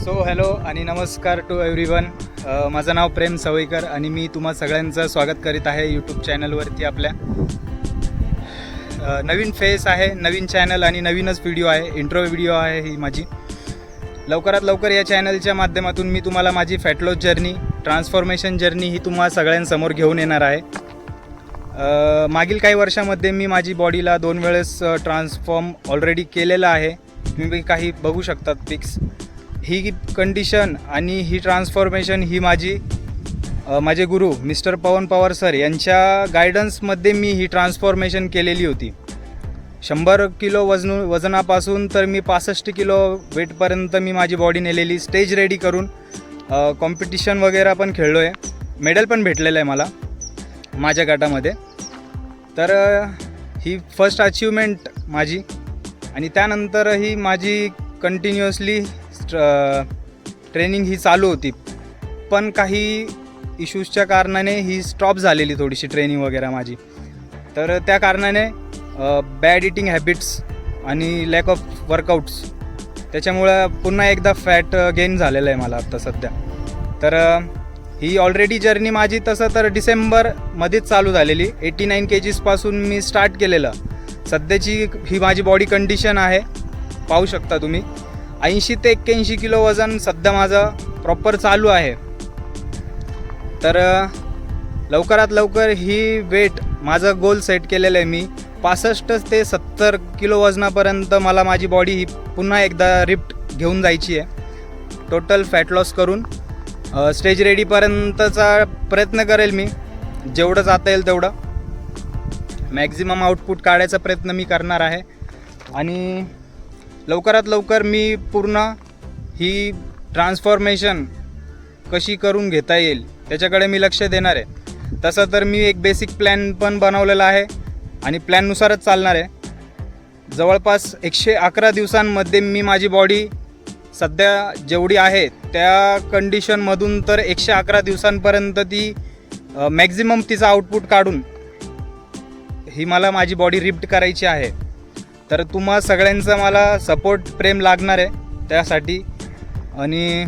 So hello आणि नमस्कार to everyone. माझं नाव प्रेम सवईकर आणि मी तुम्हा सगळ्यांचं स्वागत करीत आहे यूट्यूब चॅनलवरती. आपल्या नवीन फेस आहे, नवीन चॅनल आणि नवीनच व्हिडिओ आहे, इंट्रो व्हिडिओ आहे ही माझी. लवकरात लवकर या चॅनलच्या माध्यमातून मी तुम्हाला माझी fat loss journey, transformation journey ही तुम्हा सगळ्यांसमोर घेऊन येणार आहे. मागील काही वर्षामध्ये मी माझी बॉडीला 2 वेळेस ट्रान्सफॉर्म ऑलरेडी केलेलं आहे. तुम्ही काही बघू शकतात पिक्स. ही कंडिशन आणि ही ट्रान्सफॉर्मेशन ही माझे गुरु मिस्टर पवन पवार सर यांच्या गायडन्समध्ये मी ही ट्रान्सफॉर्मेशन केलेली होती. 100 किलो वजनापासून तर मी 65 किलो वेटपर्यंत मी माझी बॉडी नेलेली, स्टेज रेडी करून कॉम्पिटिशन वगैरे पण खेळलो आहे. मेडल पण भेटलेलं आहे मला माझ्या गटामध्ये. तर ही फर्स्ट अचीवमेंट माझी. आणि त्यानंतर ही माझी कंटिन्युअसली ट्रेनिंग ही चालू होती, पण काही इश्यूजच्या कारणाने ही स्टॉप झालेली थोडीशी ट्रेनिंग वगैरे माझी. तर त्या कारणाने बॅड इटिंग हॅबिट्स आणि लॅक ऑफ वर्कआउट्स त्याच्यामुळं पुन्हा एकदा फॅट गेन झालेलं आहे मला आत्ता सध्या. तर ही ऑलरेडी जर्नी माझी तसं तर डिसेंबरमध्येच चालू झालेली. 89 kgsपासून मी स्टार्ट केलेलं. सध्याची ही माझी बॉडी कंडिशन आहे, पाहू शकता तुम्ही. 80 ते 81 किलो वजन सध्या माझं प्रॉपर चालू आहे. तर लवकरात लवकर ही वेट माझं गोल सेट केलेलं आहे मी. 65 ते 70 किलो वजनापर्यंत मला माझी बॉडी ही पुन्हा एकदा रिफ्ट घेऊन जायची आहे. टोटल फॅट लॉस करून स्टेज रेडीपर्यंतचा प्रयत्न करेल मी. जेवढं जाता येईल तेवढं मॅक्झिमम आउटपुट काढायचा प्रयत्न मी करणार आहे. आणि लवकरात लवकर मी पूर्ण ही ट्रान्सफॉर्मेशन कशी करून घेता येईल त्याच्याकडे मी लक्ष देणार आहे. तसं तर मी एक बेसिक प्लॅन पण बनवलेला आहे आणि प्लॅननुसारच चालणार आहे. जवळपास 111 दिवसांमध्ये मी माझी बॉडी सध्या जेवढी आहे त्या कंडिशनमधून तर 111 दिवसांपर्यंत ती मॅक्झिमम तिचा आउटपुट काढून ही मला माझी बॉडी रिफ्ट करायची आहे. तर तुम्हा सगळ्यांचा मला सपोर्ट, प्रेम लागणार आहे त्यासाठी. आणि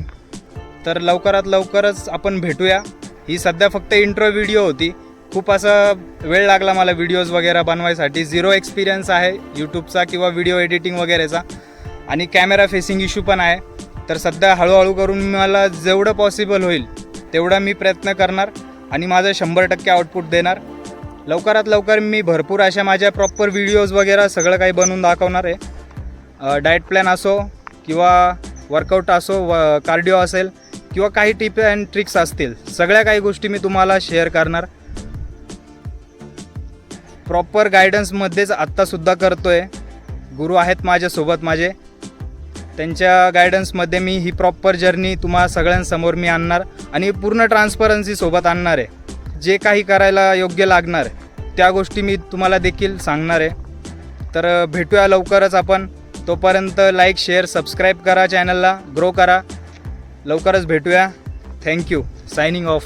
तर लवकरात लवकरच आपण भेटूया. ही सध्या फक्त इंट्रो व्हिडिओ होती. खूप असा वेळ लागला मला व्हिडिओज वगैरे बनवायसाठी. 0 एक्सपिरियन्स आहे यूट्यूबचा किंवा व्हिडिओ एडिटिंग वगैरेचा. आणि कॅमेरा फेसिंग इश्यू पण आहे. तर सध्या हळूहळू करून मला जेवढं पॉसिबल होईल तेवढा मी प्रयत्न करणार आणि माझं 100% आउटपुट देणार. लवकरात लवकर मी भरपूर अशा माझ्या प्रॉपर व्हिडिओज वगैरे सगळं काही बनवून दाखवणार आहे. डाएट प्लॅन असो किंवा वर्कआउट असो, कार्डिओ असेल किंवा काही टिप अँड ट्रिक्स असतील, सगळ्या काही गोष्टी मी तुम्हाला शेअर करणार. प्रॉपर गायडन्समध्येच आत्तासुद्धा करतो आहे. गुरु आहेत माझ्यासोबत माझे. त्यांच्या गायडन्समध्ये मी ही प्रॉपर जर्नी तुम्हा सगळ्यांसमोर मी आणणार आणि पूर्ण ट्रान्सपरन्सीसोबत आणणार आहे. जे काही करायला योग्य लागणार त्या गोष्टी मी तुम्हाला देखील सांगणार आहे. तर भेटूया लवकरच आपण. तोपर्यंत लाईक, शेअर, सबस्क्राईब करा, चॅनलला ग्रो करा. लवकरच भेटूया. थँक्यू. Signing off.